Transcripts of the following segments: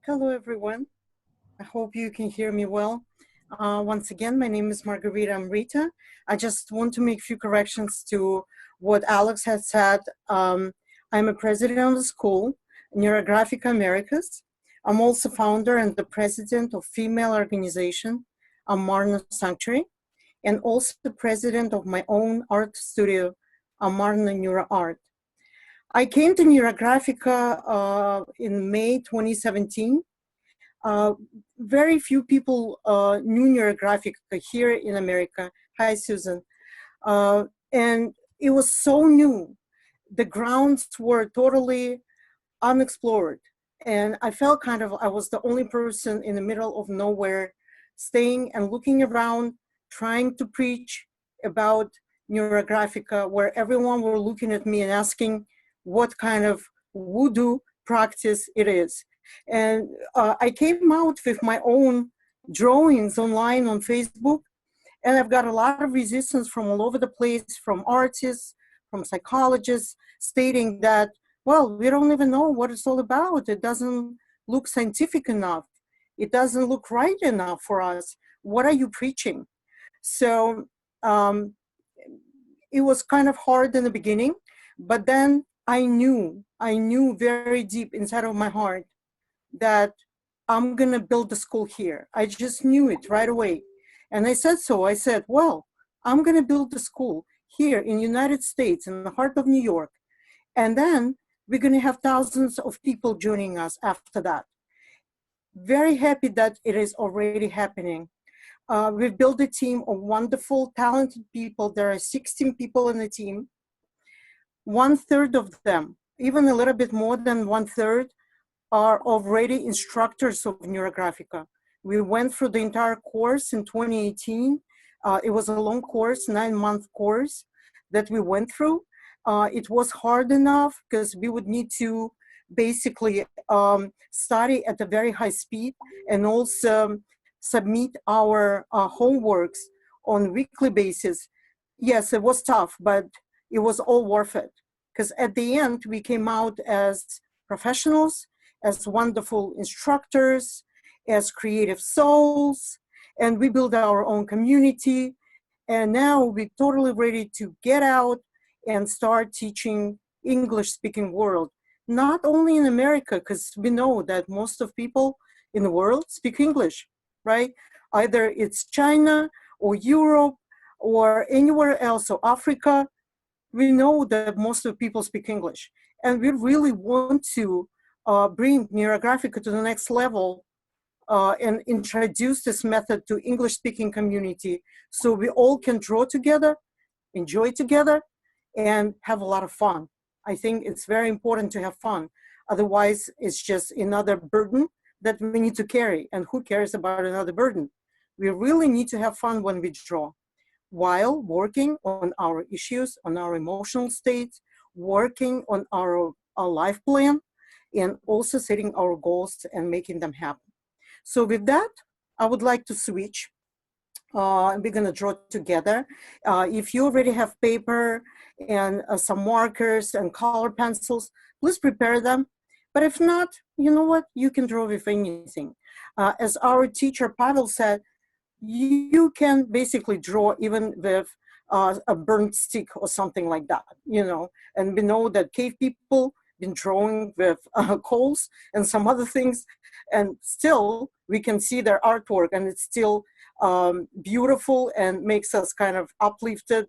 Hello, everyone. I hope you can hear me well. Once again, my name is Margarita Amrita. I just want to make a few corrections to what Alex had said. I'm a president of the school, Neurographic Americas. I'm also founder and the president of female organization, Amarna Sanctuary, and also the president of my own art studio, Amarna Neuroart. I came to Neurographica in May 2017. uh, Very few people knew Neurographica here in America. Hi, Susan. And it was so new. The grounds were totally unexplored. And I felt I was the only person in the middle of nowhere, staying and looking around, trying to preach about Neurographica, where everyone were looking at me and asking what kind of voodoo practice it is. And I came out with my own drawings online on Facebook, and I've got a lot of resistance from all over the place, from artists, from psychologists, stating that, well, we don't even know what it's all about. It doesn't look scientific enough. It doesn't look right enough for us. What are you preaching? So um, it was kind of hard in the beginning, but then I knew very deep inside of my heart that I'm going to build the school here. I just knew it right away. And I said so. I said, well, I'm going to build the school here in the United States, in the heart of New York. And then we're going to have thousands of people joining us after that. Very happy that it is already happening. We've built a team of wonderful, talented people. There are 16 people in the team. 1/3 of them, even a little bit more than 1/3, are already instructors of Neurographica. We went through the entire course in 2018. It was a long course, 9-month course that we went through. It was hard enough because we would need to basically study at a very high speed and also submit our homeworks on weekly basis. Yes, it was tough, but it was all worth it, because at the end we came out as professionals, as wonderful instructors, as creative souls, and we build our own community. And now we're totally ready to get out and start teaching English-speaking world, not only in America, because we know that most of people in the world speak English, right? Either it's China or Europe or anywhere else, or Africa. We know that most of people speak English, and we really want to bring Neurographica to the next level and introduce this method to English-speaking community, so we all can draw together, enjoy together, and have a lot of fun. I think it's very important to have fun. Otherwise, it's just another burden that we need to carry, and who cares about another burden? We really need to have fun when we draw, while working on our issues, on our emotional states, working on our life plan, and also setting our goals and making them happen. So with that, I would like to switch. We're going to draw together. If you already have paper and some markers and color pencils, please prepare them. But if not, you know what? You can draw with anything. As our teacher Pavel said, you can basically draw even with a burnt stick or something like that, you know. And we know that cave people been drawing with coals and some other things, and still we can see their artwork, and it's still beautiful and makes us kind of uplifted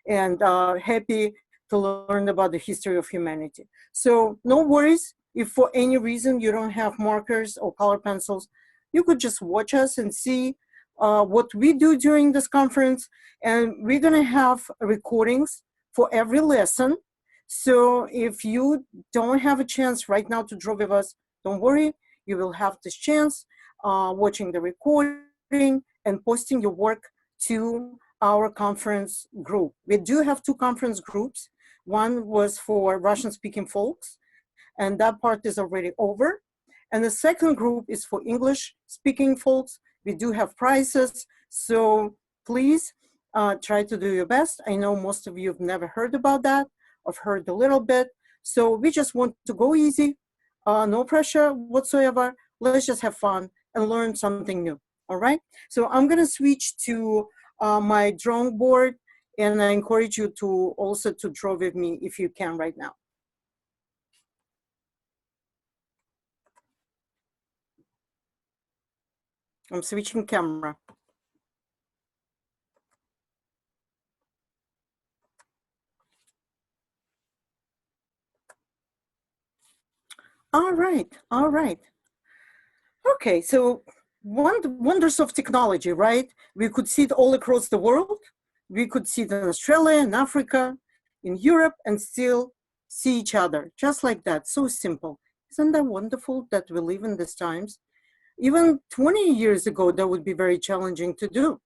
and happy to learn about the history of humanity. So no worries if for any reason you don't have markers or color pencils. You could just watch us and see what we do during this conference, and we're going to have recordings for every lesson. So if you don't have a chance right now to draw with us, don't worry, you will have this chance watching the recording and posting your work to our conference group. We do have 2 conference groups. One was for Russian-speaking folks, and that part is already over. And the second group is for English-speaking folks. We do have prizes, so please try to do your best. I know most of you have never heard about that. I've heard a little bit. So we just want to go easy, no pressure whatsoever. let's just have fun and learn something new. All right. So I'm going to switch to my drawing board, and I encourage you to also to draw with me if you can right now. I'm switching camera. All right, all right. Okay, so wonders of technology, right? We could see it all across the world. We could see it in Australia, in Africa, in Europe, and still see each other, just like that. So simple. Isn't that wonderful that we live in these times? Even 20 years ago, that would be very challenging to do.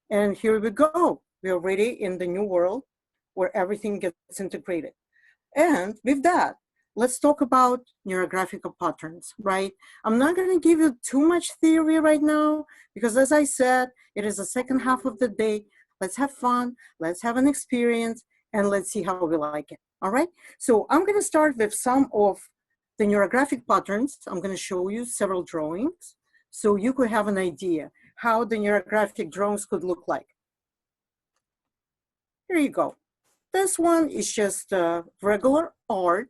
And here we go. We're already in the new world where everything gets integrated. And with that, let's talk about neurographical patterns, right? I'm not going to give you too much theory right now, because as I said, it is the second half of the day. Let's have fun, let's have an experience, and let's see how we like it, all right? So I'm going to start with some of the neurographic patterns. I'm going to show you several drawings so you could have an idea how the neurographic drawings could look like. Here you go. This one is just regular art,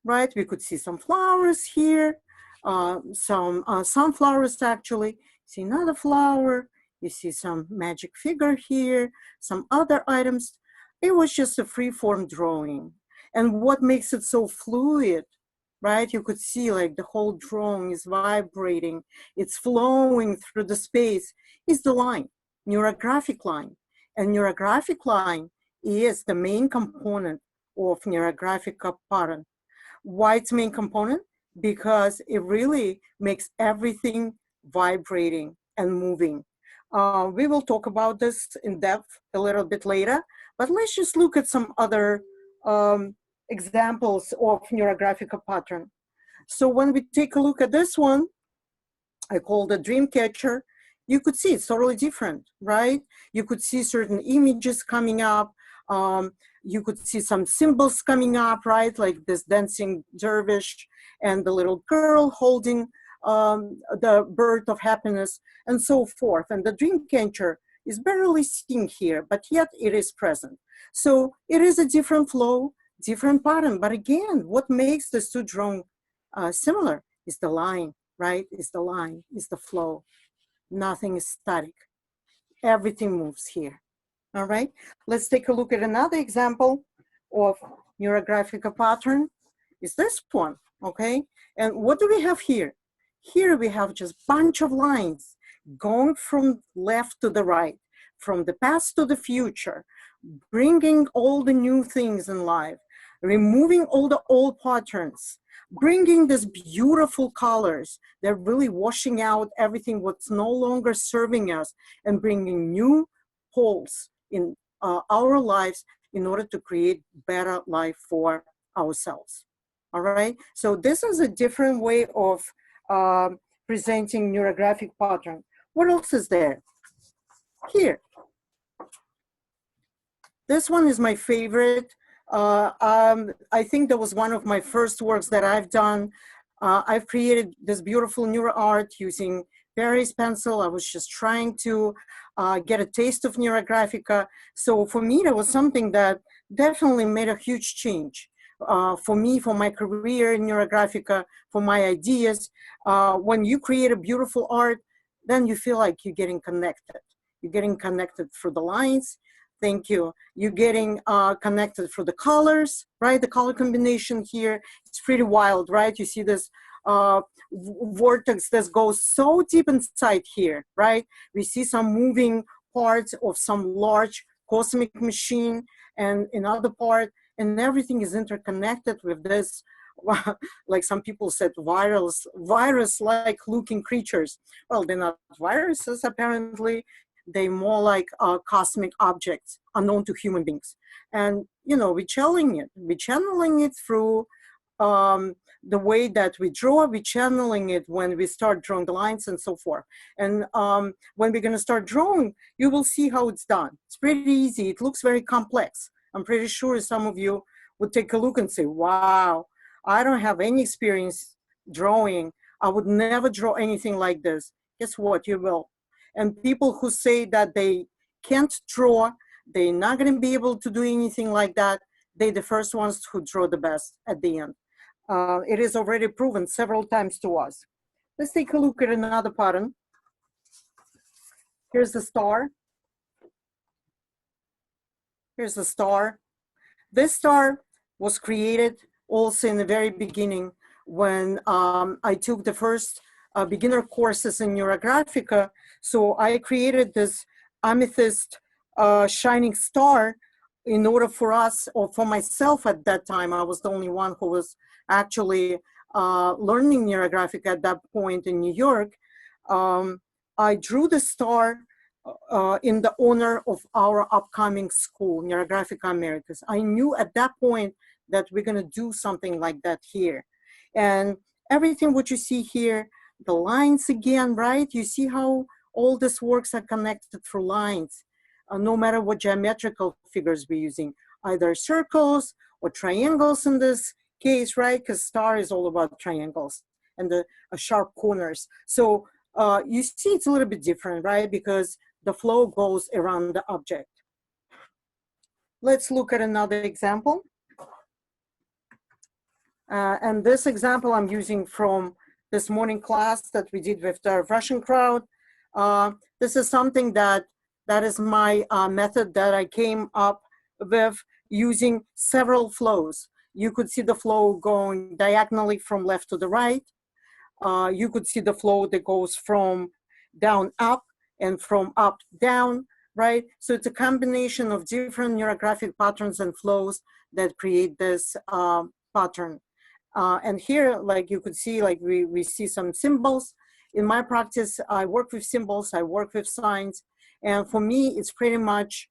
right? We could see some flowers here, some sunflowers actually. See another flower, you see some magic figure here, some other items. It was just a free-form drawing. And what makes it so fluid, right? You could see like the whole drawing is vibrating, it's flowing through the space, is the line, neurographic line. And neurographic line is the main component of neurographic pattern. Why it's main component? Because it really makes everything vibrating and moving. We will talk about this in depth a little bit later, but let's just look at some other examples of neurographic pattern. So when we take a look at this one, I call the dream catcher, you could see it's totally different, right? You could see certain images coming up. You could see some symbols coming up, right? Like this dancing dervish and the little girl holding the bird of happiness and so forth. And the dream catcher is barely seen here, but yet it is present. So it is a different flow, different pattern. But again, what makes the two drawings similar is the line, right? Is the line, is the flow. Nothing is static. Everything moves here. All right, let's take a look at another example of neurographic pattern. Is this one, okay? And what do we have here? Here we have just a bunch of lines going from left to the right, from the past to the future, bringing all the new things in life, removing all the old patterns, bringing these beautiful colors. They're really washing out everything what's no longer serving us and bringing new poles in our lives in order to create better life for ourselves. All right, so this is a different way of presenting neurographic pattern. What else is there? Here, this one is my favorite. I think that was one of my first works that I've done. I've created this beautiful Neuroart using Paris pencil. I was just trying to get a taste of Neurographica. So for me, that was something that definitely made a huge change. For me, for my career in Neurographica, for my ideas. When you create a beautiful art, then you feel like you're getting connected. You're getting connected through the lines. Thank you. You're getting connected through the colors, right? The color combination here, it's pretty wild, right? You see this vortex that goes so deep inside here, right? We see some moving parts of some large cosmic machine and another part, and everything is interconnected with this, like some people said, virus-like looking creatures. Well, they're not viruses, apparently. They're more like cosmic objects unknown to human beings. And, you know, we're channeling it through the way that we draw, we're channeling it when we start drawing the lines and so forth. And when we're gonna start drawing, you will see how it's done. It's pretty easy, it looks very complex. I'm pretty sure some of you would take a look and say, wow, I don't have any experience drawing. I would never draw anything like this. Guess what? You will. And people who say that they can't draw, they're not going to be able to do anything like that, they're the first ones who draw the best at the end. It is already proven several times to us. Let's take a look at another pattern. Here's the star. Here's the star. This star was created also in the very beginning when I took the first beginner courses in Neurographica. So I created this amethyst shining star in order for us, or for myself at that time. I was the only one who was actually learning Neurographic at that point in New York. I drew the star in the honor of our upcoming school, Neurographica Americas. I knew at that point that we're going to do something like that here. And everything what you see here, the lines again, right? You see how all these works are connected through lines, no matter what geometrical figures we're using, either circles or triangles in this case, right? Because star is all about triangles and the sharp corners. So you see it's a little bit different, right? Because the flow goes around the object. Let's look at another example. And this example I'm using from this morning class that we did with the Russian crowd. This is something that is my method that I came up with using several flows. You could see the flow going diagonally from left to the right. You could see the flow that goes from down up and from up down, right? So it's a combination of different neurographic patterns and flows that create this pattern. And here, like you could see, like we see some symbols. In my practice, I work with symbols, I work with signs. And for me, it's pretty much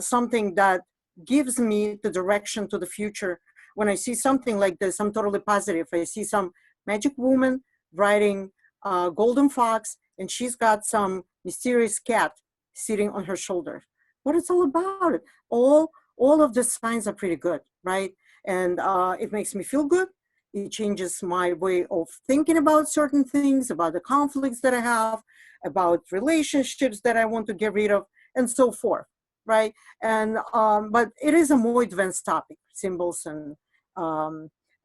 something that gives me the direction to the future. When I see something like this, I'm totally positive. I see some magic woman riding a golden fox, and she's got some mysterious cat sitting on her shoulder. What it's all about it. All of the signs are pretty good, right? And it makes me feel good. It changes my way of thinking about certain things, about the conflicts that I have, about relationships that I want to get rid of, and so forth, right? And but it is a more advanced topic, symbols and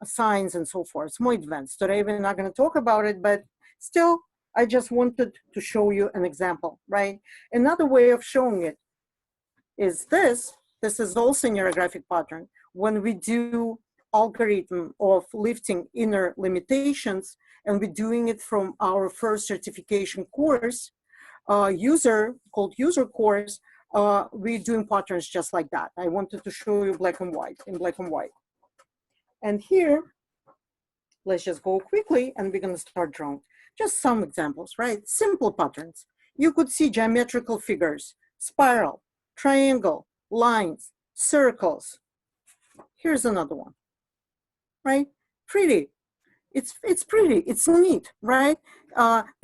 signs and so forth. It's more advanced. Today we're not going to talk about it, but still, I just wanted to show you an example, right? Another way of showing it is this. This is also a neurographic pattern. When we do algorithm of lifting inner limitations, and we're doing it from our first certification course, called user course, we're doing patterns just like that. I wanted to show you black and white, in black and white. And here, let's just go quickly and we're gonna start drawing. Just some examples, right? Simple patterns. You could see geometrical figures, spiral, triangle, lines, circles. Here's another one, right? Pretty. It's pretty, it's neat, right?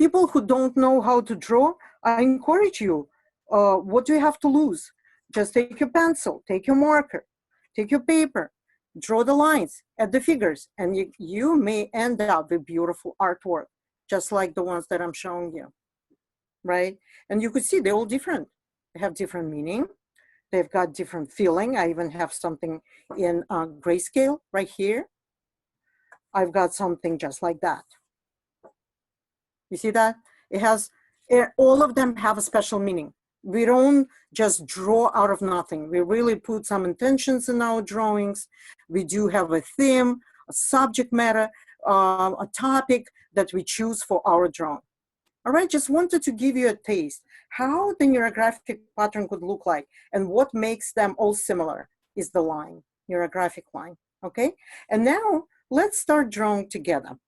People who don't know how to draw, I encourage you. What do you have to lose? Just take your pencil, take your marker, take your paper, draw the lines, add the figures, and you may end up with beautiful artwork, just like the ones that I'm showing you, right? And you could see they're all different. They have different meaning. They've got different feeling. I even have something in grayscale right here. I've got something just like that. You see that? It has, all of them have a special meaning. We don't just draw out of nothing. We really put some intentions in our drawings. We do have a theme, a subject matter, a topic that we choose for our drawing. All right, just wanted to give you a taste how the neurographic pattern could look like, and what makes them all similar is the line, neurographic line, okay? And now let's start drawing together.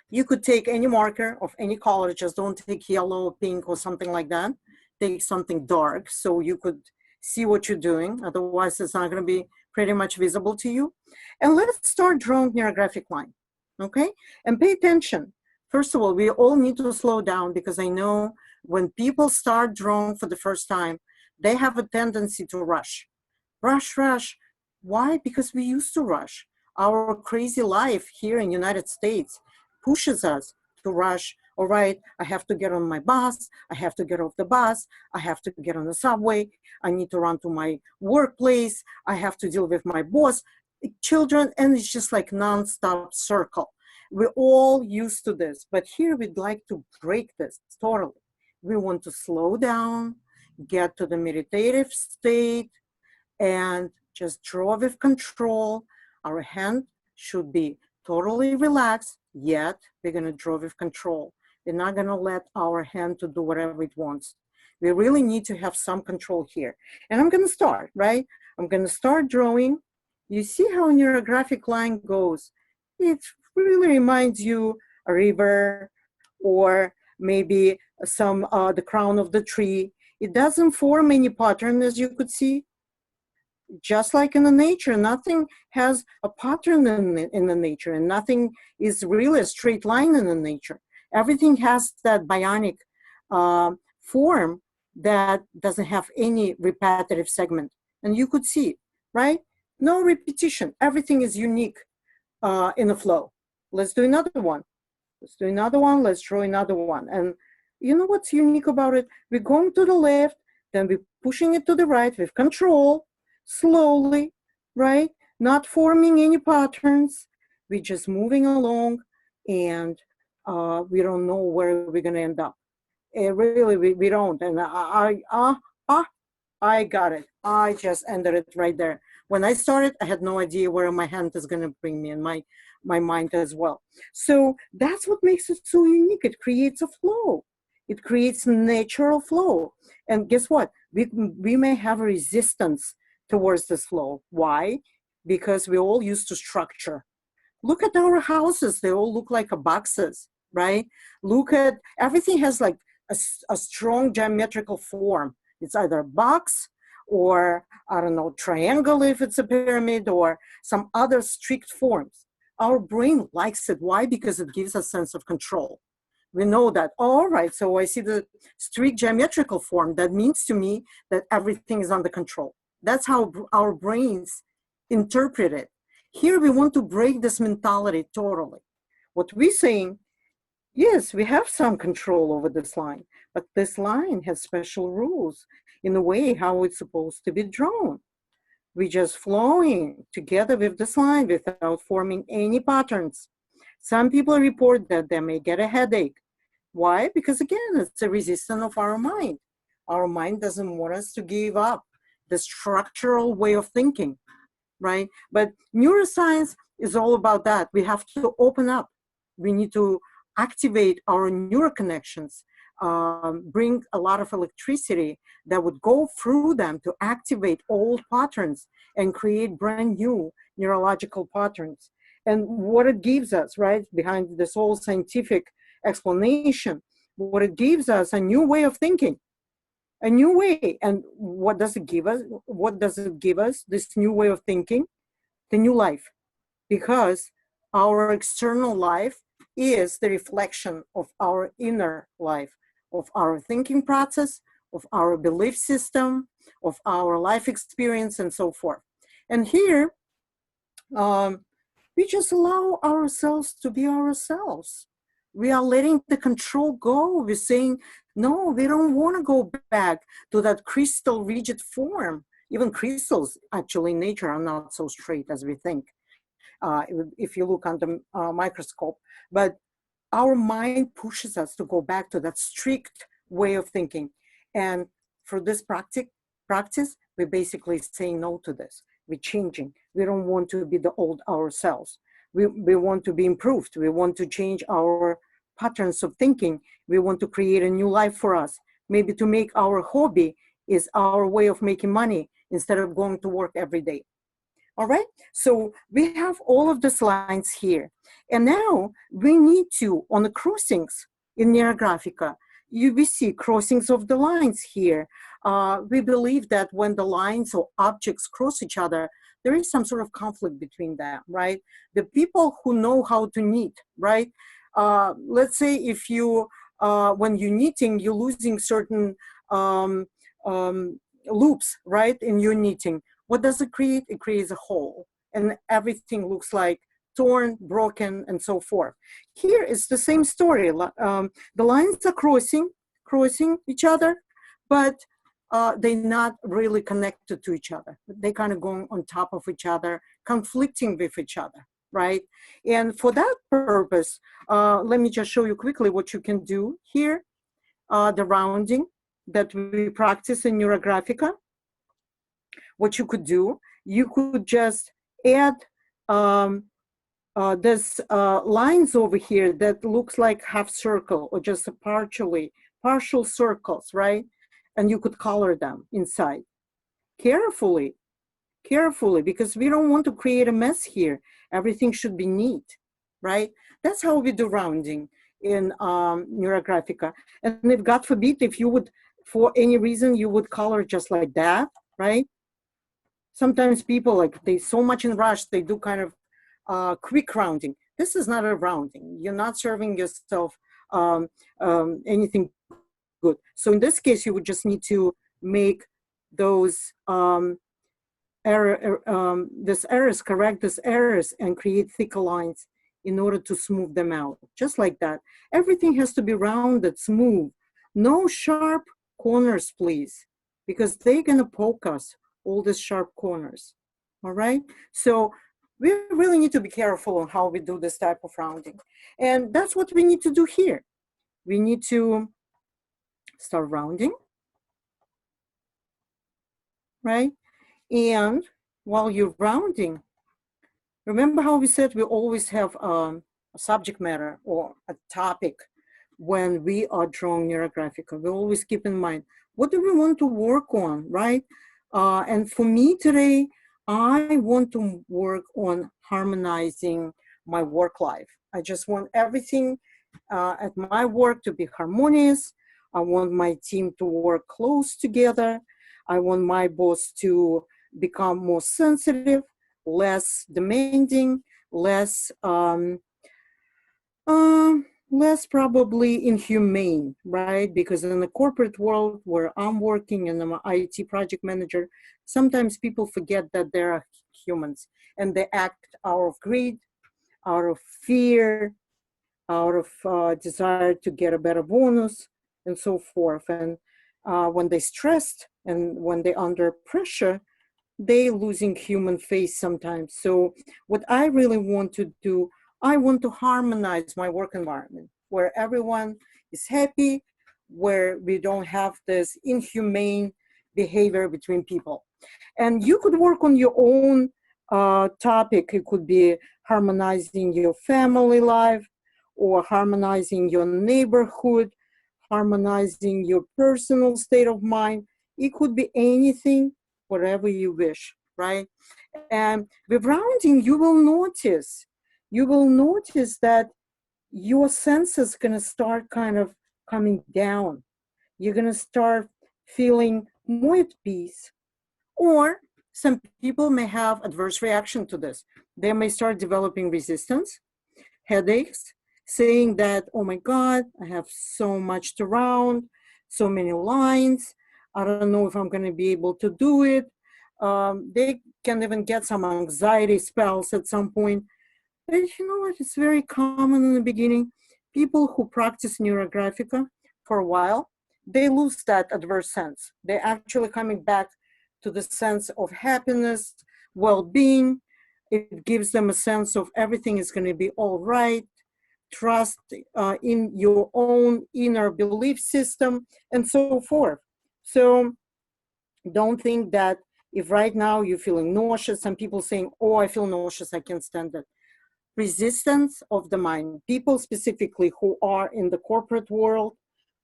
You could take any marker of any color, just don't take yellow, pink, or something like that. Take something dark so you could see what you're doing. Otherwise, it's not gonna be pretty much visible to you. And let's start drawing neurographic line, okay? And pay attention. First of all, we all need to slow down, because I know when people start drawing for the first time, they have a tendency to rush. Rush. Why? Because we used to rush. Our crazy life here in the United States pushes us to rush. All right, I have to get on my bus. I have to get off the bus. I have to get on the subway. I need to run to my workplace. I have to deal with my boss, children, and it's just like nonstop circle. We're all used to this, but here we'd like to break this totally. We want to slow down, get to the meditative state, and just draw with control. Our hand should be totally relaxed, yet we're gonna draw with control. We're not gonna let our hand to do whatever it wants. We really need to have some control here. And I'm gonna start, right? I'm gonna start drawing. You see how a neurographic line goes. It really reminds you a river or maybe the crown of the tree. It doesn't form any pattern, as you could see. Just like in the nature, nothing has a pattern in the nature, and nothing is really a straight line in the nature. Everything has that bionic form that doesn't have any repetitive segment. And you could see, right? No repetition. Everything is unique in the flow. Let's do another one. Let's do another one. Let's draw another one. And you know what's unique about it? We're going to the left, then we're pushing it to the right with control, slowly, right? Not forming any patterns. We're just moving along, and we don't know where we're going to end up. Really, we don't. And I got it. I just ended it right there. When I started, I had no idea where my hand is going to bring me, and my mind as well. So that's what makes it so unique. It creates a flow. It creates natural flow. And guess what? We may have a resistance towards this flow. Why? Because we're all used to structure. Look at our houses. They all look like boxes, right? Look at, everything has like a strong geometrical form. It's either a box or, I don't know, triangle if it's a pyramid, or some other strict forms. Our brain likes it. Why? Because it gives a sense of control. We know that, all right, so I see the strict geometrical form. That means to me that everything is under control. That's how our brains interpret it. Here we want to break this mentality totally. What we're saying, yes, we have some control over this line, but this line has special rules in the way how it's supposed to be drawn. We're just flowing together with this line without forming any patterns. Some people report that they may get a headache. Why? Because again, it's a resistance of our mind. Our mind doesn't want us to give up the structural way of thinking, right? But neuroscience is all about that. We have to open up. We need to activate our neuroconnections, bring a lot of electricity that would go through them to activate old patterns and create brand new neurological patterns. And what it gives us, right, behind this whole scientific explanation, what it gives us, a new way of thinking, a new way. And what does it give us? What does it give us, this new way of thinking? The new life. Because our external life is the reflection of our inner life, of our thinking process, of our belief system, of our life experience, and so forth. And here, we just allow ourselves to be ourselves. We are letting the control go. We're saying, no, we don't want to go back to that crystal rigid form. Even crystals, actually, in nature are not so straight as we think, if you look under a microscope. But our mind pushes us to go back to that strict way of thinking. And for this practice, we're basically saying no to this. We're changing. We don't want to be the old ourselves. We want to be improved. We want to change our patterns of thinking. We want to create a new life for us. Maybe to make our hobby is our way of making money instead of going to work every day. All right, so we have all of these lines here. And now we need to, on the crossings in Neurographica, we see crossings of the lines here. We believe that when the lines or objects cross each other, there is some sort of conflict between them, right? The people who know how to knit, right? Let's say if you, when you're knitting, you're losing certain loops, right, in your knitting. What does it create? It creates a hole, and everything looks like torn, broken, and so forth. Here is the same story. The lines are crossing each other, but they're not really connected to each other. They kind of going on top of each other, conflicting with each other, right? And for that purpose, let me just show you quickly what you can do here. The rounding that we practice in Neurographica. What you could do, you could just add this lines over here that looks like half circle or just a partial circles, right? And you could color them inside. Carefully, because we don't want to create a mess here. Everything should be neat, right? That's how we do rounding in Neurographica. And if God forbid, if you would, for any reason, you would color just like that, right? Sometimes people, like, they so much in rush, they do kind of quick rounding. This is not a rounding. You're not serving yourself anything good. So in this case, you would just need to make those correct these errors and create thicker lines in order to smooth them out, just like that. Everything has to be rounded, smooth. No sharp corners, please, because they're gonna poke us, all these sharp corners, all right? So we really need to be careful on how we do this type of rounding. And that's what we need to do here. We need to start rounding, right? And while you're rounding, remember how we said we always have a subject matter or a topic when we are drawing Neurographical. We always keep in mind, what do we want to work on, right? And for me today, I want to work on harmonizing my work life. I just want everything at my work to be harmonious. I want my team to work close together. I want my boss to become more sensitive, less demanding, less probably inhumane, right? Because in the corporate world where I'm working and I'm an IT project manager, sometimes people forget that they are humans and they act out of greed, out of fear, out of desire to get a better bonus and so forth. And when they're stressed and when they're under pressure, they losing human face sometimes. So what I really want to do, I want to harmonize my work environment where everyone is happy, where we don't have this inhumane behavior between people. And you could work on your own topic. It could be harmonizing your family life or harmonizing your neighborhood, harmonizing your personal state of mind. It could be anything, whatever you wish, right? And with rounding, you will notice that your senses gonna start kind of coming down. You're gonna start feeling more at peace. Or some people may have adverse reaction to this. They may start developing resistance, headaches, saying that, oh my God, I have so much to round, so many lines. I don't know if I'm going to be able to do it. They can even get some anxiety spells at some point. But you know what? It's very common in the beginning. People who practice Neurographica for a while, they lose that adverse sense. They're actually coming back to the sense of happiness, well-being. It gives them a sense of everything is going to be all right. Trust in your own inner belief system, and so forth. So don't think that if right now you're feeling nauseous, some people saying, oh, I feel nauseous, I can't stand it. Resistance of the mind. People specifically who are in the corporate world,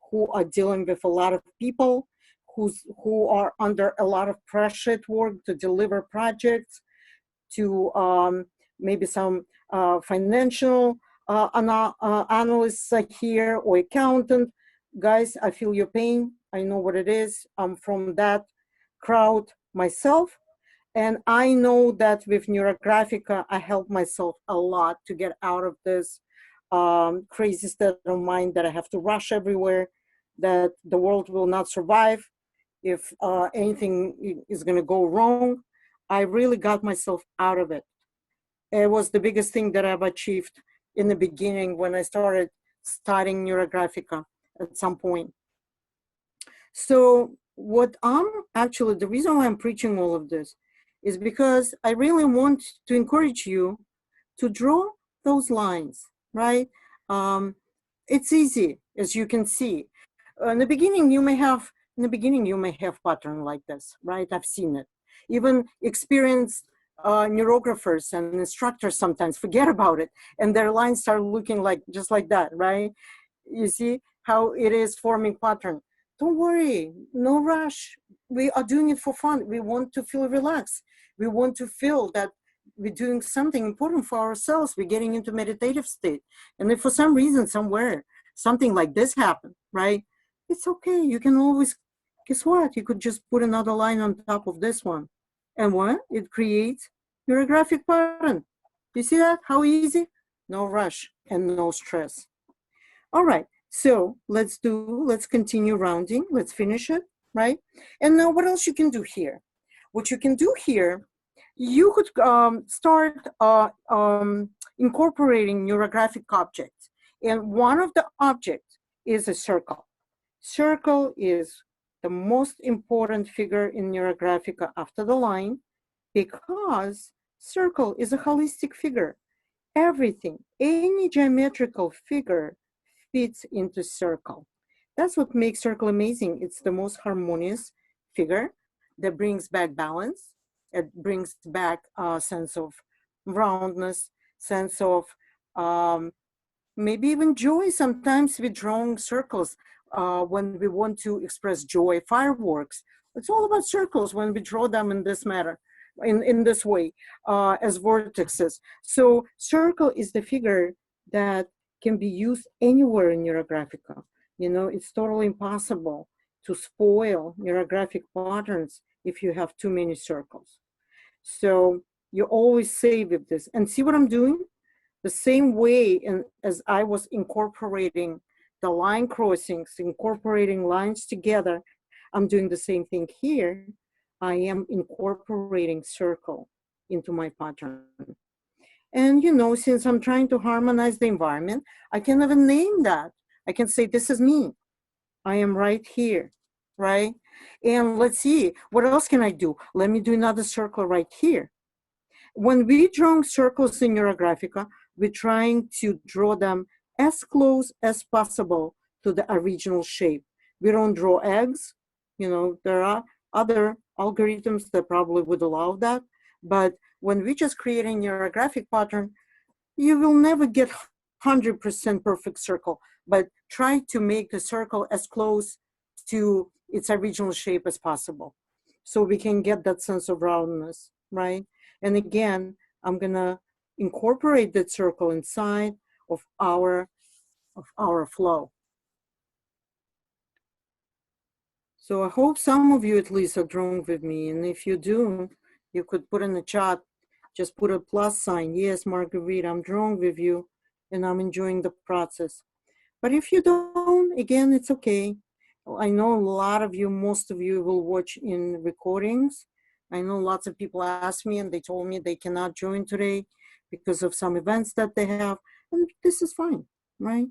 who are dealing with a lot of people, who are under a lot of pressure at work to deliver projects, to maybe some financial analysts are here or accountant. Guys, I feel your pain. I know what it is. I'm from that crowd myself. And I know that with Neurographica, I help myself a lot to get out of this crazy state of mind that I have to rush everywhere, that the world will not survive if anything is going to go wrong. I really got myself out of it. It was the biggest thing that I've achieved in the beginning when I started studying Neurographica at some point. So what I'm actually, the reason why I'm preaching all of this is because I really want to encourage you to draw those lines, right? It's easy, as you can see. In the beginning, you may have pattern like this, right? I've seen it. Even experienced neurographers and instructors sometimes forget about it, and their lines start looking like just like that, right? You see how it is forming pattern. Don't worry, no rush. We are doing it for fun. We want to feel relaxed. We want to feel that we're doing something important for ourselves. We're getting into meditative state. And if for some reason somewhere something like this happened, right? It's okay. You can always, guess what? You could just put another line on top of this one. And what? It creates your graphic pattern. You see that? How easy? No rush and no stress. All right, so let's continue rounding. Let's finish it, right? And now what else you can do here? What you can do here, you could start incorporating neurographic objects. And one of the objects is a circle. Circle is the most important figure in Neurographica after the line because circle is a holistic figure. Everything, any geometrical figure fits into circle. That's what makes circle amazing. It's the most harmonious figure that brings back balance. It brings back a sense of roundness, sense of maybe even joy. Sometimes we're drawing circles when we want to express joy, fireworks. It's all about circles when we draw them in this manner, in this way, as vortexes. So circle is the figure that can be used anywhere in Neurographica. You know, it's totally impossible to spoil neurographic patterns if you have too many circles. So you always save with this. And see what I'm doing? The same way as I was incorporating the line crossings, incorporating lines together, I'm doing the same thing here. I am incorporating circle into my pattern. And you know, since I'm trying to harmonize the environment, I can even name that. I can say, this is me. I am right here, right? And let's see, what else can I do? Let me do another circle right here. When we draw circles in Neurographica, we're trying to draw them as close as possible to the original shape. We don't draw eggs. You know, there are other algorithms that probably would allow that. But when we just create a neurographic pattern, you will never get 100% perfect circle, but try to make the circle as close to its original shape as possible. So we can get that sense of roundness, right? And again, I'm gonna incorporate that circle inside of our flow. So I hope some of you at least are drawing with me. And if you do, you could put in the chat, just put a plus sign. Yes, Marguerite, I'm drawing with you and I'm enjoying the process. But if you don't, again, it's okay. I know a lot of you, most of you will watch in recordings. I know lots of people asked me and they told me they cannot join today because of some events that they have. And this is fine, right?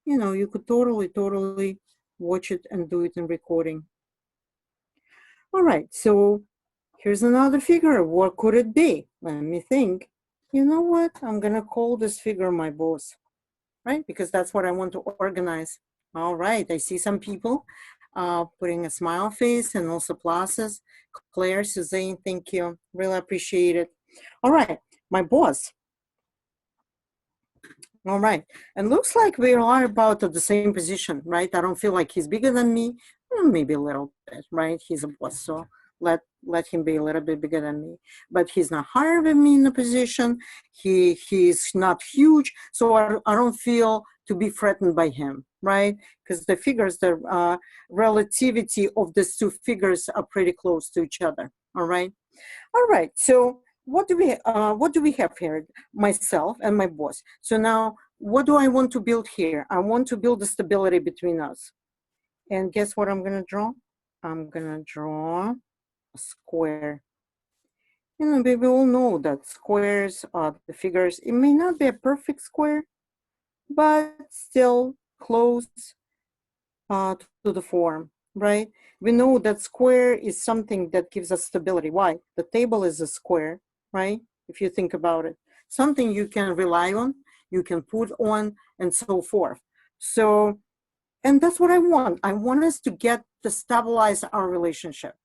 You know, you could totally watch it and do it in recording. All right, so here's another figure. What could it be? Let me think. You know what? I'm gonna call this figure my boss, right? Because that's what I want to organize. All right, I see some people putting a smile face and also pluses. Claire, Suzanne, thank you. Really appreciate it. All right, my boss. All right, and looks like we are about at the same position, right? I don't feel like he's bigger than me, maybe a little bit, right? He's a boss, so let him be a little bit bigger than me. But he's not higher than me in the position. He's not huge, so I don't feel to be threatened by him, right? Because the figures, the relativity of these two figures are pretty close to each other. All right, so what do we have here? Myself and my boss. So now, what do I want to build here? I want to build the stability between us. And guess what I'm gonna draw? I'm gonna draw a square. You know, we all know that squares are the figures. It may not be a perfect square, but still close to the form, right? We know that square is something that gives us stability. Why? The table is a square, right? If you think about it, something you can rely on, you can put on, and so forth. So, and that's what I want. I want us to get to stabilize our relationship.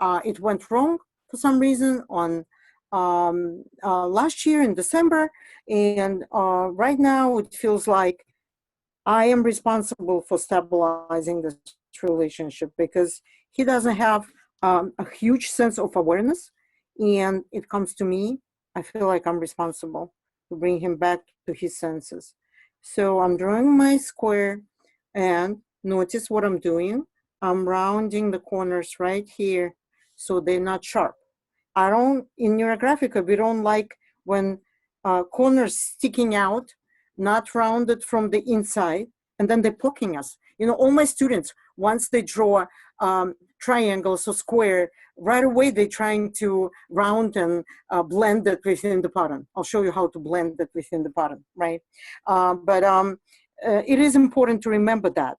It went wrong for some reason on last year in December, and right now it feels like I am responsible for stabilizing this relationship because he doesn't have a huge sense of awareness, and it comes to me. I feel like I'm responsible to bring him back to his senses. So I'm drawing my square, and notice what I'm doing. I'm rounding the corners right here so they're not sharp. I don't, in Neurographica, we don't like when corners sticking out, not rounded from the inside, and then they're poking us. You know, all my students, once they draw triangles or square, right away they're trying to round and blend it within the pattern. I'll show you how to blend it within the pattern, right? But it is important to remember that,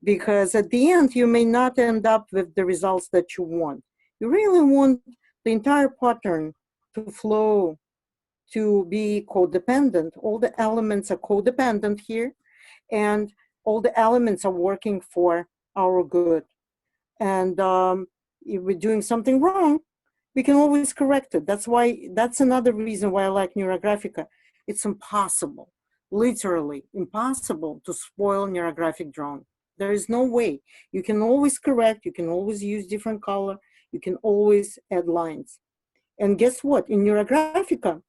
because at the end, you may not end up with the results that you want. You really want the entire pattern to flow, to be codependent. All the elements are codependent here, and all the elements are working for our good. And if we're doing something wrong, we can always correct it. That's another reason why I like Neurographica. It's impossible, literally impossible, to spoil Neurographic drawing. There is no way. You can always correct, you can always use different color, you can always add lines. And guess what? In Neurographica,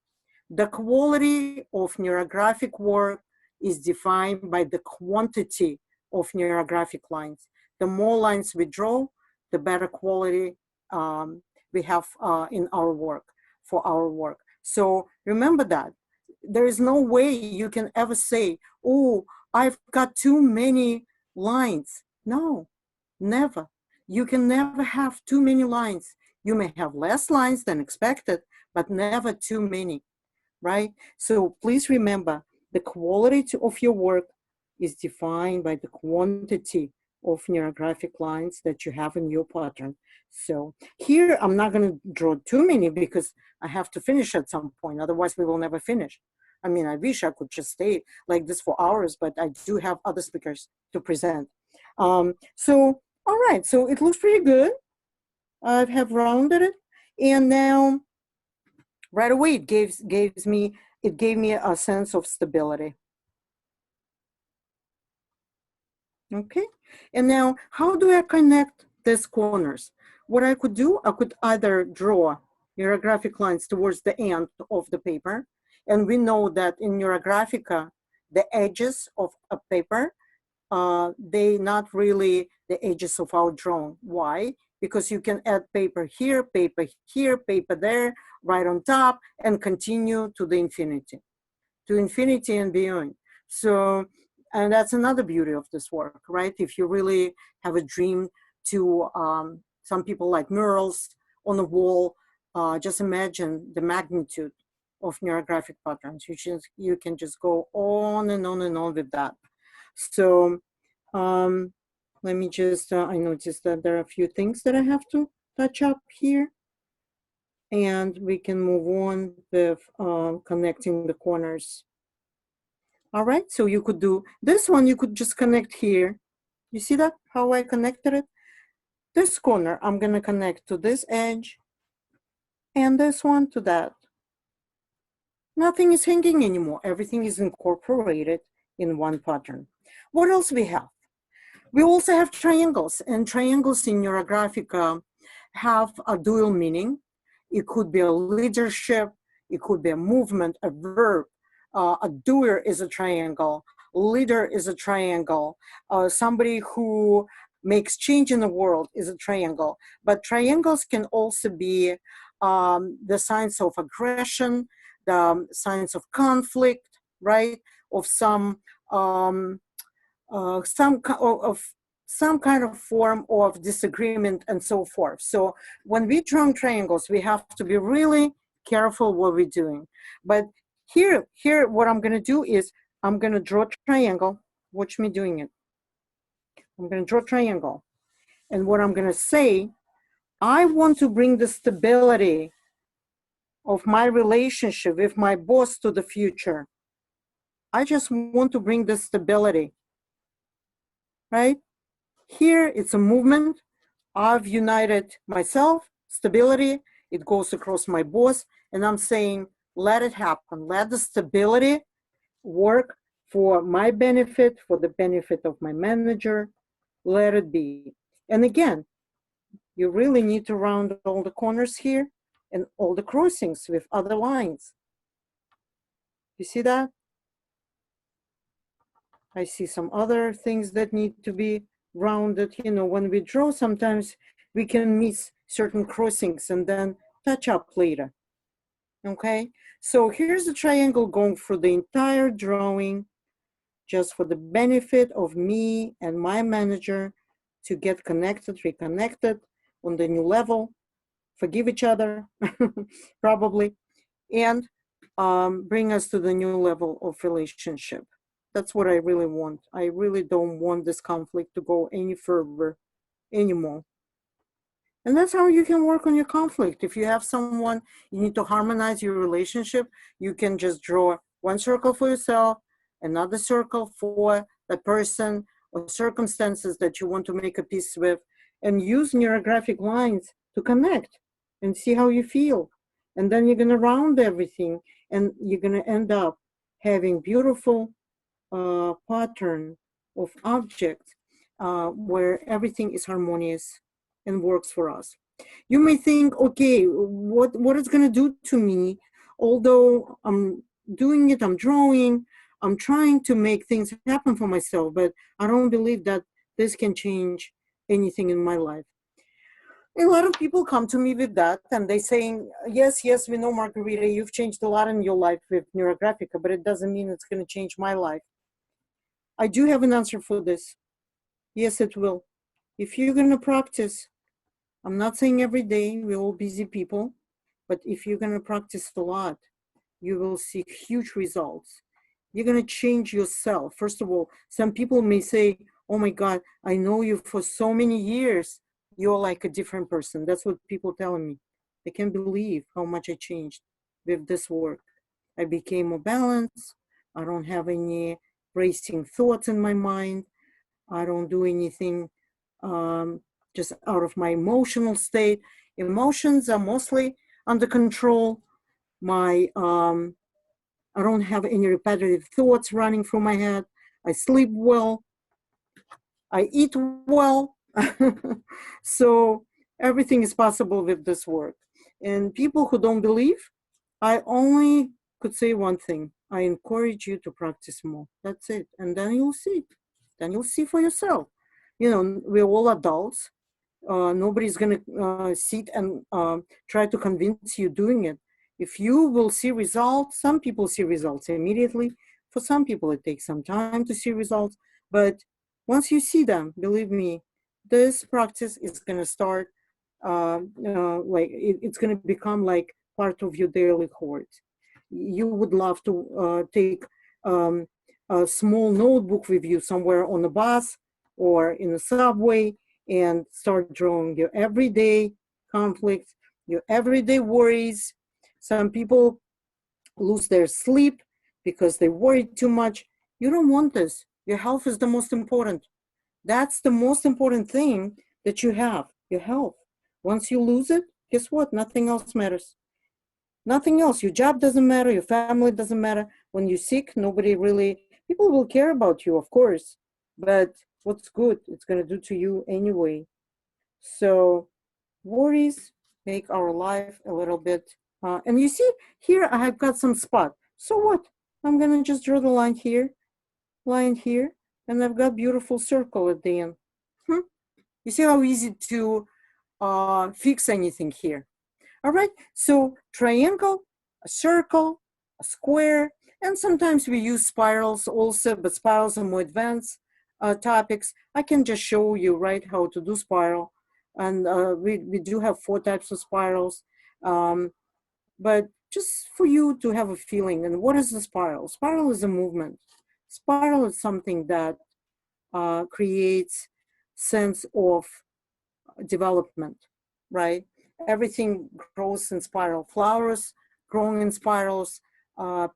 the quality of neurographic work is defined by the quantity of neurographic lines. The more lines we draw, the better quality we have in our work, for our work. So remember that. There is no way you can ever say, oh, I've got too many lines. No, never. You can never have too many lines. You may have less lines than expected, but never too many, right? So please remember, the quality of your work is defined by the quantity of neurographic lines that you have in your pattern. So here, I'm not going to draw too many because I have to finish at some point. Otherwise, we will never finish. I mean, I wish I could just stay like this for hours, but I do have other speakers to present. So, all right, so it looks pretty good. I have rounded it. And now, right away, it gave me a sense of stability. Okay, and now how do I connect these corners? What I could do, I could either draw neurographic lines towards the end of the paper, and we know that in Neurographica, the edges of a paper, they not really the edges of our drawing. Why? Because you can add paper here, paper there, right on top, and continue to the infinity and beyond. So, and that's another beauty of this work, right? If you really have a dream to, some people like murals on the wall, just imagine the magnitude of neurographic patterns. You can just go on and on and on with that. So let me just, I noticed that there are a few things that I have to touch up here. And we can move on with connecting the corners. All right, so you could do this one, you could just connect here. You see that, how I connected it? This corner, I'm gonna connect to this edge, and this one to that. Nothing is hanging anymore. Everything is incorporated in one pattern. What else we have? We also have triangles, and triangles in Neurographica have a dual meaning. It could be a leadership, it could be a movement, a verb. A doer is a triangle, leader is a triangle, somebody who makes change in the world is a triangle. But triangles can also be the signs of aggression, the signs of conflict, right? Of some of some kind of form of disagreement and so forth. So when we draw triangles, we have to be really careful what we're doing. But here what I'm gonna do is I'm gonna draw a triangle. Watch me doing it. I'm gonna draw a triangle. And what I'm gonna say, I want to bring the stability of my relationship with my boss to the future. I just want to bring the stability, right? Here, it's a movement. I've united myself, stability. It goes across my boss, and I'm saying, let it happen. Let the stability work for my benefit, for the benefit of my manager. Let it be. And again, you really need to round all the corners here and all the crossings with other lines. You see that? I see some other things that need to be rounded. You know, when we draw, sometimes we can miss certain crossings and then touch up later. Okay, so here's the triangle going through the entire drawing, just for the benefit of me and my manager to get connected, reconnected on the new level, forgive each other, probably, and bring us to the new level of relationship. That's what I really want. I really don't want this conflict to go any further anymore. And that's how you can work on your conflict. If you have someone, you need to harmonize your relationship, you can just draw one circle for yourself, another circle for the person or circumstances that you want to make a peace with, and use neurographic lines to connect and see how you feel. And then you're going to round everything, and you're going to end up having beautiful pattern of objects where everything is harmonious and works for us. You may think, okay, what it's going to do to me, although I'm doing it, I'm drawing, I'm trying to make things happen for myself, but I don't believe that this can change anything in my life. A lot of people come to me with that, and they saying, yes, we know, Margarita, you've changed a lot in your life with Neurographica, but it doesn't mean it's going to change my life. I do have an answer for this. Yes, it will. If you're going to practice, I'm not saying every day, we're all busy people, but if you're going to practice a lot, you will see huge results. You're going to change yourself. First of all, some people may say, oh my God, I know you for so many years. You're like a different person. That's what people tell me. They can't believe how much I changed with this work. I became more balanced. I don't have any racing thoughts in my mind. I don't do anything just out of my emotional state. Emotions are mostly under control. I don't have any repetitive thoughts running through my head. I sleep well. I eat well. So everything is possible with this work. And people who don't believe, I only could say one thing. I encourage you to practice more. That's it. And then you'll see. Then you'll see for yourself. You know, we're all adults. Nobody's going to sit and try to convince you doing it. If you will see results, some people see results immediately. For some people, it takes some time to see results. But once you see them, believe me, this practice is going to start, it's going to become like part of your daily court. You would love to take a small notebook with you somewhere on the bus or in the subway and start drawing your everyday conflicts, your everyday worries. Some people lose their sleep because they worry too much. You don't want this. Your health is the most important. That's the most important thing that you have, your health. Once you lose it, guess what? Nothing else matters. Nothing else. Your job doesn't matter. Your family doesn't matter. When you're sick, nobody really, people will care about you, of course. But what's good, it's going to do to you anyway. So worries make our life a little bit. And you see, here I have got some spot. So what? I'm going to just draw the line here, and I've got beautiful circle at the end. You see how easy to fix anything here. All right, so triangle, a circle, a square, and sometimes we use spirals also, but spirals are more advanced. topics, I can just show you, right, how to do spiral. And we do have 4 types of spirals. But just for you to have a feeling, and what is the spiral? Spiral is a movement. Spiral is something that creates sense of development, right? Everything grows in spiral. Flowers growing in spirals,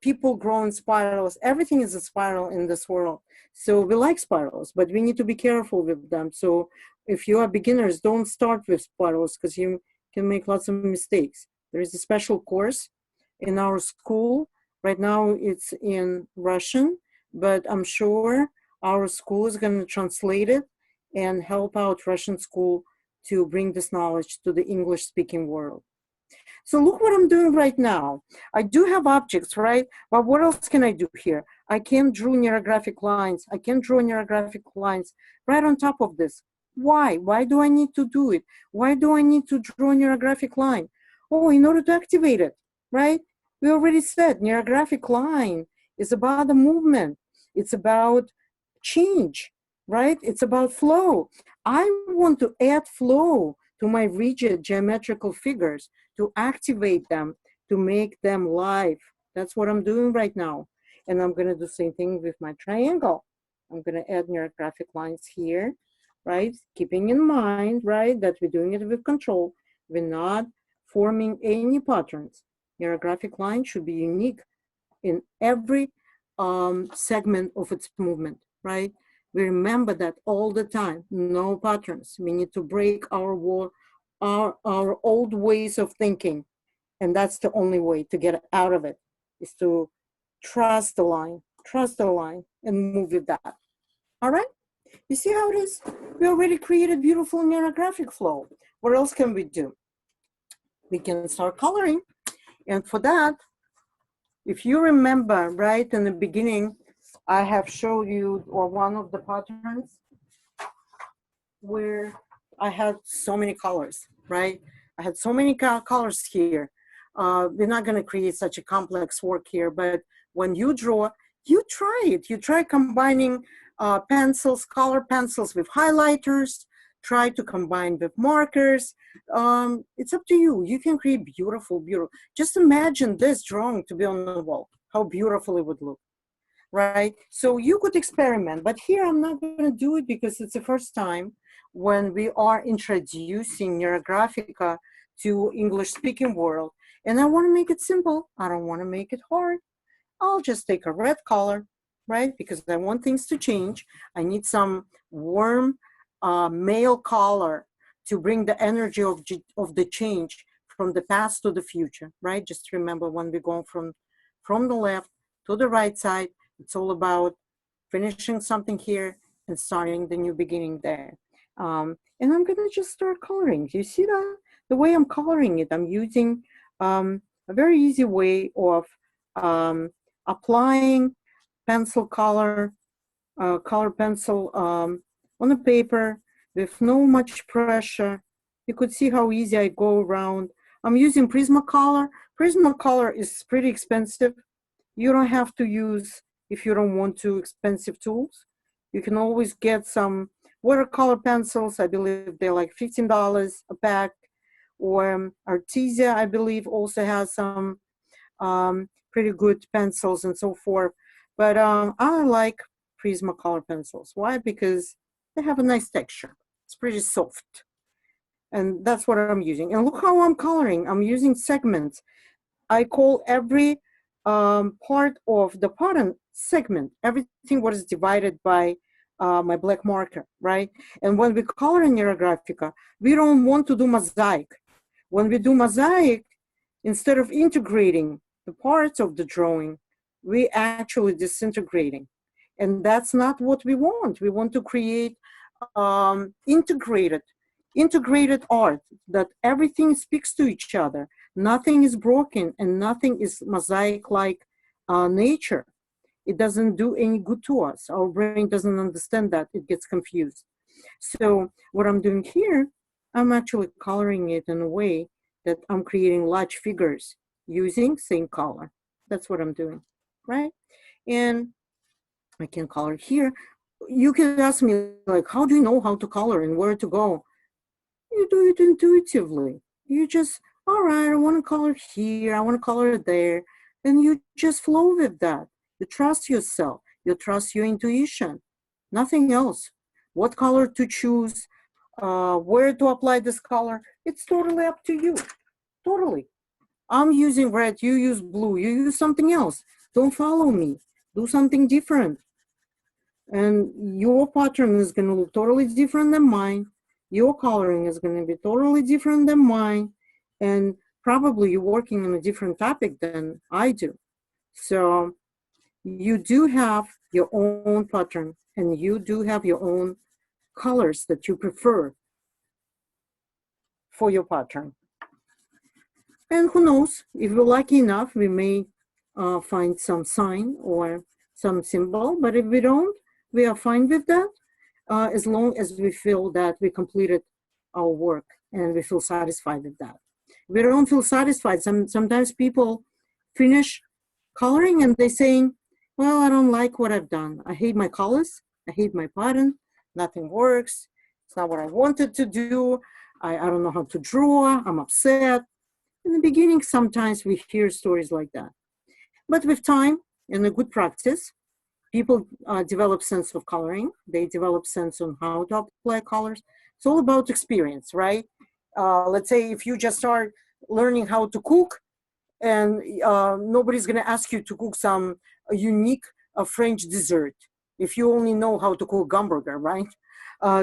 people grow in spirals. Everything is a spiral in this world. So we like spirals, but we need to be careful with them. So if you are beginners, don't start with spirals because you can make lots of mistakes. There is a special course in our school. Right now it's in Russian, but I'm sure our school is going to translate it and help out Russian school to bring this knowledge to the English speaking world. So look what I'm doing right now. I do have objects, right? But what else can I do here? I can draw neurographic lines. I can draw neurographic lines right on top of this. Why? Why do I need to do it? Why do I need to draw a neurographic line? Oh, in order to activate it, right? We already said neurographic line is about the movement. It's about change, right? It's about flow. I want to add flow to my rigid geometrical figures, to activate them, to make them live. That's what I'm doing right now. And I'm gonna do the same thing with my triangle. I'm gonna add neurographic lines here, right? Keeping in mind, right, that we're doing it with control. We're not forming any patterns. Neurographic line should be unique in every segment of its movement, right? We remember that all the time, no patterns. We need to break our old ways of thinking. And that's the only way to get out of it, is to trust the line, and move with that. All right? You see how it is? We already created beautiful neurographic flow. What else can we do? We can start coloring. And for that, if you remember, right, in the beginning, I have showed you, or one of the patterns where I had so many colors, right? I had so many colors here. We're not going to create such a complex work here, but when you draw, you try it. You try combining pencils, color pencils with highlighters, try to combine with markers. It's up to you. You can create beautiful, beautiful. Just imagine this drawing to be on the wall, how beautiful it would look, right? So you could experiment, but here I'm not going to do it because it's the first time when we are introducing Neurographica to English speaking world. And I want to make it simple. I don't want to make it hard. I'll just take a red color, right? Because I want things to change. I need some warm male color to bring the energy of the change from the past to the future, right? Just remember when we're going from the left to the right side, it's all about finishing something here and starting the new beginning there. And I'm gonna just start coloring. You see that? The way I'm coloring it, I'm using a very easy way of applying pencil color, color pencil on the paper with no much pressure. You could see how easy I go around. I'm using Prismacolor. Prismacolor is pretty expensive. You don't have to use, if you don't want to, expensive tools. You can always get some watercolor pencils. I believe they're like $15 a pack. Or Artesia, I believe, also has some pretty good pencils and so forth. But I like Prismacolor pencils. Why? Because they have a nice texture. It's pretty soft. And that's what I'm using. And look how I'm coloring. I'm using segments. I call every part of the pattern segment. Everything what is divided by my black marker, right? And when we color in Neurographica, we don't want to do mosaic. When we do mosaic, instead of integrating the parts of the drawing, we actually disintegrating. And that's not what we want. We want to create integrated art, that everything speaks to each other. Nothing is broken and nothing is mosaic-like nature. It doesn't do any good to us. Our brain doesn't understand that. It gets confused. So what I'm doing here, I'm actually coloring it in a way that I'm creating large figures using same color. That's what I'm doing, right? And I can color here. You can ask me, like, how do you know how to color and where to go? You do it intuitively. You just, all right, I want to color here, I want to color there. And you just flow with that. You trust yourself, you trust your intuition, nothing else. What color to choose, where to apply this color, it's totally up to you. Totally. I'm using red, you use blue, you use something else. Don't follow me. Do something different. And your pattern is going to look totally different than mine. Your coloring is going to be totally different than mine. And probably you're working on a different topic than I do. So you do have your own pattern and you do have your own colors that you prefer for your pattern. And who knows, if we're lucky enough, we may find some sign or some symbol, but if we don't, we are fine with that, as long as we feel that we completed our work and we feel satisfied with that. If we don't feel satisfied, sometimes people finish coloring and they're saying, well, I don't like what I've done. I hate my colors, I hate my pattern, nothing works, it's not what I wanted to do, I don't know how to draw, I'm upset. In the beginning, sometimes we hear stories like that. But with time and a good practice, people develop sense of coloring. They develop sense on how to apply colors. It's all about experience, right? Let's say if you just start learning how to cook and nobody's going to ask you to cook some unique French dessert if you only know how to cook hamburger, right?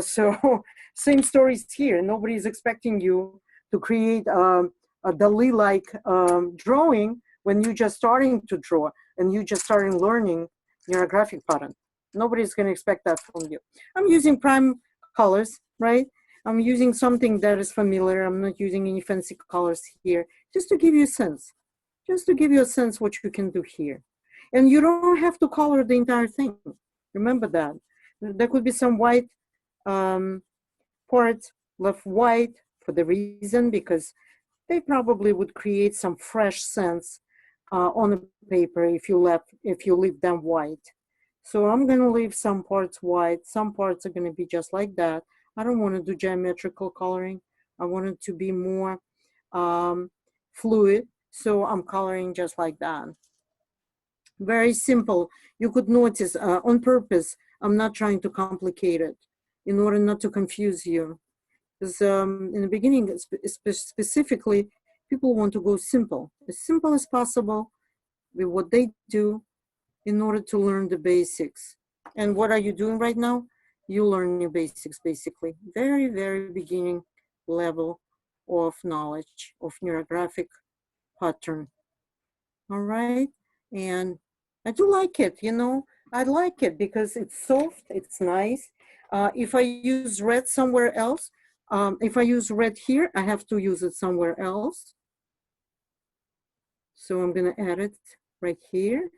So same stories here. Nobody's expecting you to create a Dali-like drawing when you're just starting to draw and you just starting learning neurographic pattern. Nobody's going to expect that from you. I'm using prime colors, right? I'm using something that is familiar. I'm not using any fancy colors here, just to give you a sense, what you can do here. And you don't have to color the entire thing. Remember that. There could be some white parts left white for the reason because they probably would create some fresh sense on the paper if you leave them white. So I'm going to leave some parts white. Some parts are going to be just like that. I don't want to do geometrical coloring. I want it to be more fluid. So I'm coloring just like that. Very simple. You could notice on purpose, I'm not trying to complicate it in order not to confuse you. Because in the beginning, specifically, people want to go simple as possible with what they do in order to learn the basics. And what are you doing right now? You learn your basics, basically. Very, very beginning level of knowledge of neurographic pattern. All right. And I do like it, I like it because it's soft, it's nice. If I use red somewhere else, if I use red here, I have to use it somewhere else. So I'm going to add it right here.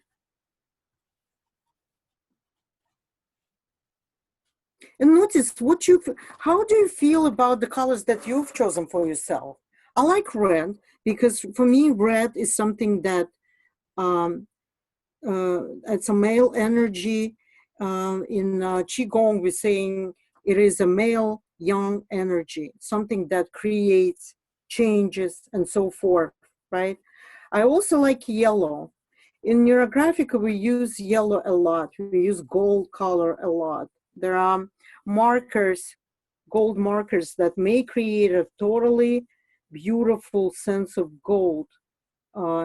And notice how do you feel about the colors that you've chosen for yourself? I like red because for me, red is something that it's a male energy. In Qigong, we're saying it is a male yang energy, something that creates changes and so forth, right? I also like yellow. In Neurographical, we use yellow a lot. We use gold color a lot. There are markers, gold markers that may create a totally beautiful sense of gold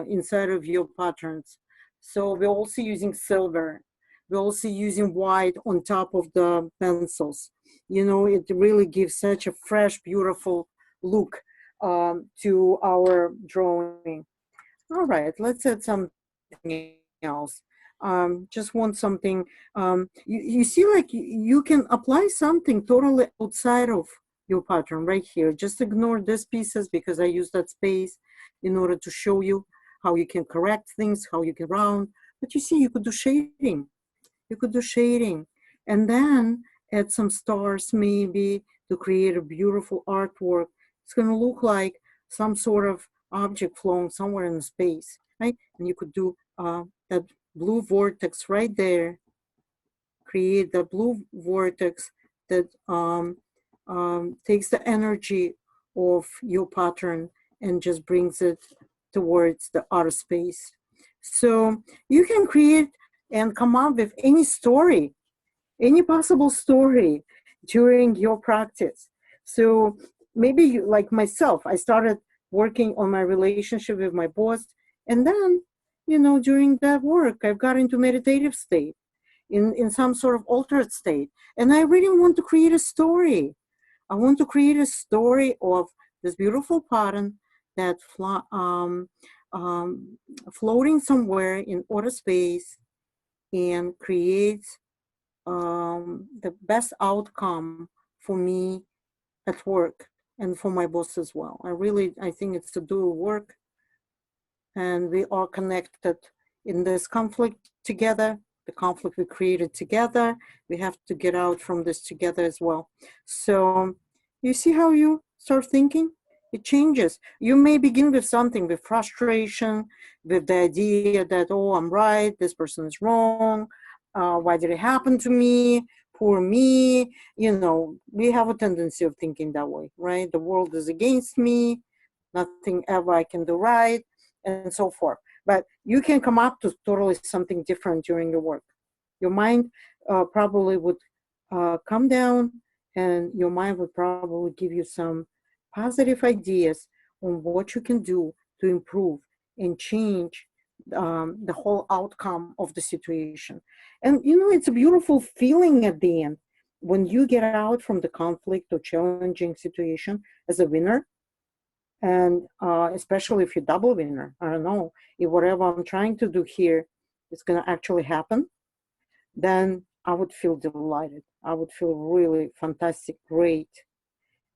inside of your patterns. So we're also using silver. We're also using white on top of the pencils. It really gives such a fresh, beautiful look to our drawing. All right, let's add something else. Just want something, you see, like you can apply something totally outside of your pattern right here. Just ignore these pieces because I use that space in order to show you how you can correct things, how you can round. But you see, you could do shading. You could do shading and then add some stars maybe to create a beautiful artwork. It's going to look like some sort of object flowing somewhere in space, right? And you could do that blue vortex right there, create the blue vortex that takes the energy of your pattern and just brings it towards the outer space. So you can create and come up with any story, any possible story during your practice. So maybe you, like myself, I started working on my relationship with my boss, and then, you know, during that work, I've got into meditative state, in some sort of altered state, and I really want to create a story. I want to create a story of this beautiful pattern that floating somewhere in outer space and creates the best outcome for me at work and for my boss as well. I think it's a dual work, and we are connected in this conflict together. The conflict we created together, we have to get out from this together as well. So you see how you start thinking? It changes. You may begin with something, with frustration, with the idea that, oh, I'm right, this person is wrong. Why did it happen to me? Poor me. You know, we have a tendency of thinking that way, right? The world is against me. Nothing ever I can do right, and so forth. But you can come up to totally something different during your work. Your mind probably would come down, and your mind would probably give you some positive ideas on what you can do to improve and change the whole outcome of the situation. And you know, it's a beautiful feeling at the end when you get out from the conflict or challenging situation as a winner. And especially if you're double winner, I don't know, if whatever I'm trying to do here is going to actually happen, then I would feel delighted. I would feel really fantastic, great.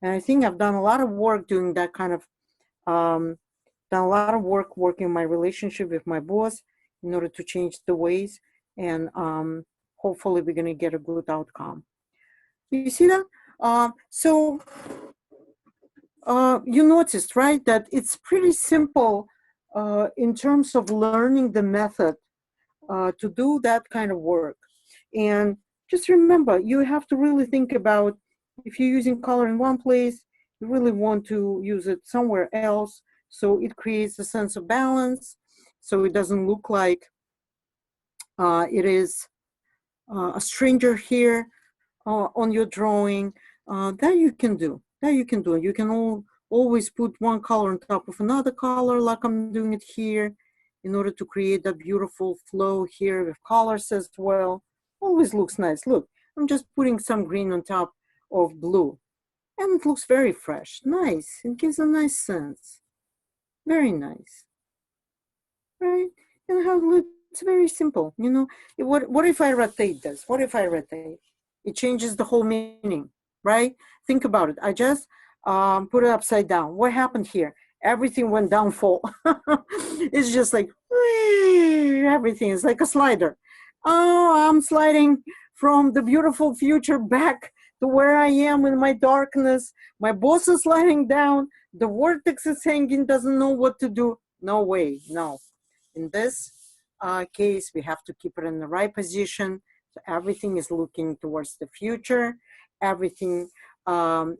And I think I've done a lot of work doing that kind of, done a lot of work working my relationship with my boss in order to change the ways, and hopefully we're going to get a good outcome. You see that? So you noticed, right, that it's pretty simple in terms of learning the method to do that kind of work. And just remember, you have to really think about, if you're using color in one place, you really want to use it somewhere else, so it creates a sense of balance, so it doesn't look like it is a stranger here on your drawing. That you can do. You can always put one color on top of another color, like I'm doing it here, in order to create that beautiful flow here with colors as well. Always looks nice. Look, I'm just putting some green on top of blue, and it looks very fresh. Nice. It gives a nice sense. Very nice. Right? And how it's very simple. You know, what if I rotate this? What if I rotate? It changes the whole meaning, right? Think about it. I just put it upside down. What happened here? Everything went downfall. It's just like, everything is like a slider. Oh, I'm sliding from the beautiful future back to where I am in my darkness. My boss is sliding down. The vortex is hanging, doesn't know what to do. No way, no. In this case, we have to keep it in the right position. So everything is looking towards the future. Everything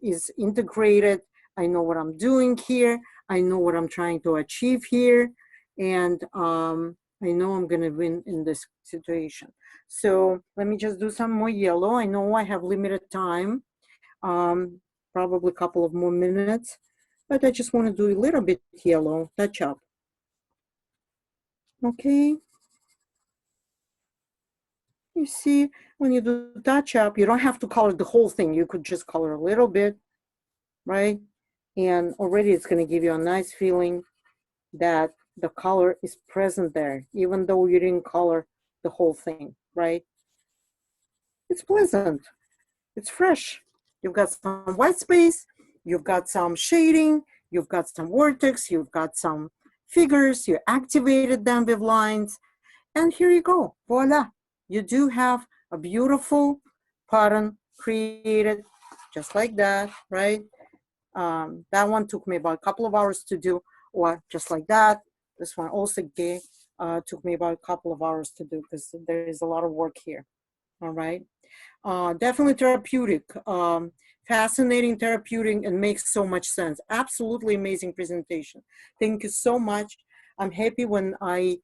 is integrated. I know what I'm doing here. I know what I'm trying to achieve here. And I know I'm going to win in this situation. So let me just do some more yellow. I know I have limited time, probably a couple of more minutes, but I just want to do a little bit yellow, touch up. Okay. You see, when you do touch up, you don't have to color the whole thing. You could just color a little bit, right? And already it's going to give you a nice feeling that the color is present there, even though you didn't color the whole thing, right? It's pleasant. It's fresh. You've got some white space, you've got some shading, you've got some vortex, you've got some figures, you activated them with lines, and here you go, voila. You do have a beautiful pattern created just like that, right? That one took me about a couple of hours to do, or just like that. This one also took me about a couple of hours to do, because there is a lot of work here. all right? Definitely therapeutic, fascinating, therapeutic, and makes so much sense. Absolutely amazing presentation. Thank you so much. I'm happy when I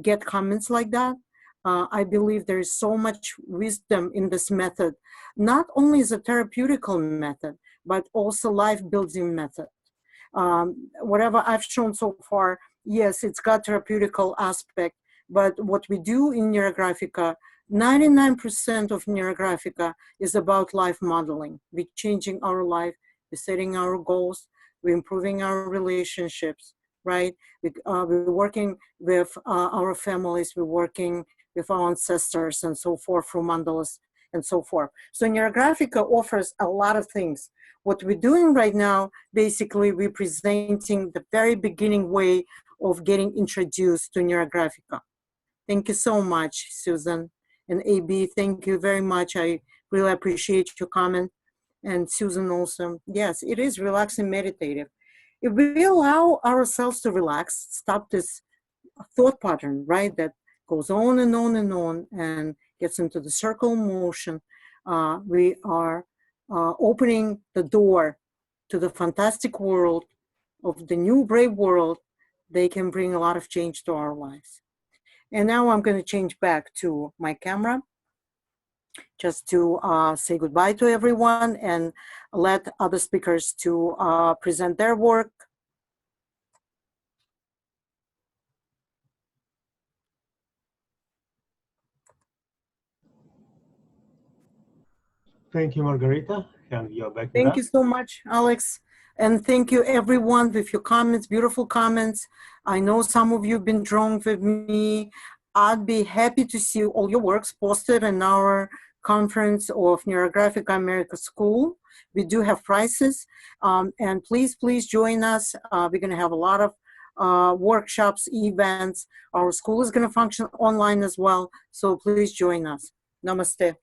get comments like that. I believe there is so much wisdom in this method. Not only is a therapeutical method, but also life building method. Whatever I've shown so far, yes, it's got therapeutical aspect, but what we do in Neurographica, 99% of Neurographica is about life modeling. We're changing our life, we're setting our goals, we're improving our relationships, right? We're working with our families, we're working with our ancestors and so forth through mandalas and so forth. So Neurographica offers a lot of things. What we're doing right now, basically, we're presenting the very beginning way of getting introduced to Neurographica. Thank you so much, Susan. And AB, thank you very much. I really appreciate your comment. And Susan also. Yes, it is relaxing meditative. If we allow ourselves to relax, stop this thought pattern, right, that goes on and on and on and gets into the circle motion, we are opening the door to the fantastic world of the new brave world. They can bring a lot of change to our lives. And now I'm going to change back to my camera just to say goodbye to everyone and let other speakers to present their work. Thank you, Margarita. And you're back. Thank you so much, Alex. And thank you everyone with your comments, beautiful comments. I know some of you have been drawn with me. I'd be happy to see all your works posted in our conference of Neurographic America School. We do have prizes. And please join us. We're going to have a lot of workshops, events. Our school is going to function online as well. So please join us. Namaste.